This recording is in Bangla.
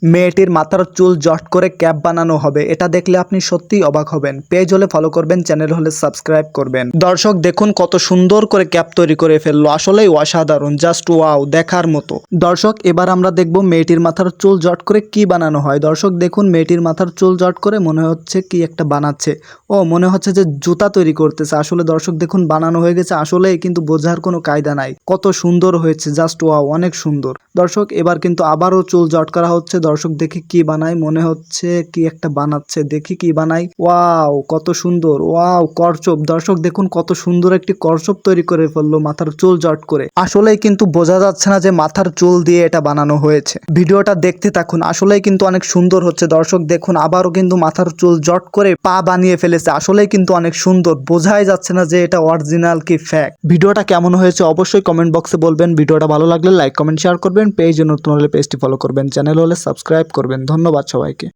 মেয়েটির মাথার চুল জট করে ক্যাপ বানানো হবে, এটা দেখলে আপনি সত্যিই অবাক হবেন। পেজ হলে ফলো করবেন, চ্যানেল হলে সাবস্ক্রাইব করবেন। দর্শক দেখুন কত সুন্দর করে ক্যাপ তৈরি করে ফেললো, আসলেই অসাধারণ, জাস্ট ওয়াও, দেখার মতো। দর্শক এবার আমরা দেখব মেয়েটির মাথার চুল জট করে কি বানানো হয়। দর্শক দেখুন মেয়েটির মাথার চুল জট করে মনে হচ্ছে কি একটা বানাচ্ছে, ও মনে হচ্ছে যে জুতা তৈরি করতেছে। আসলে দর্শক দেখুন বানানো হয়ে গেছে, আসলেই কিন্তু বোঝার কোনো কায়দা নাই, কত সুন্দর হয়েছে, জাস্ট ওয়াও, অনেক সুন্দর। দর্শক এবার কিন্তু আবারও চুল জট করা হচ্ছে। দর্শক দেখি কি বানায়, মনে হচ্ছে কি একটা বানাচ্ছে, দেখি কি বানাই। ওয়াও কত সুন্দর, ওয়াও করচপ। দর্শক দেখুন কত সুন্দর একটি করচপ তৈরি করে ফেললো মাথার চুল জট করে। আসলেই কিন্তু বোঝা যাচ্ছে না যে মাথার চুল দিয়ে এটা বানানো হয়েছে। ভিডিওটা দেখতে থাকুন, আসলেই কিন্তু অনেক সুন্দর হচ্ছে। দর্শক দেখুন আবারও কিন্তু মাথার চুল জট করে পা বানিয়ে ফেলেছে, আসলেই কিন্তু অনেক সুন্দর, বোঝাই যাচ্ছে না যে এটা অরিজিনাল কি ফেক। ভিডিওটা কেমন হয়েছে অবশ্যই কমেন্ট বক্সে বলবেন। ভিডিওটা ভালো লাগলে লাইক কমেন্ট শেয়ার করবেন। পেজে নতুন হলে পেজটি ফলো করবেন, চ্যানেল হলে সাবস্ক্রাইব করবেন। ধন্যবাদ সবাইকে।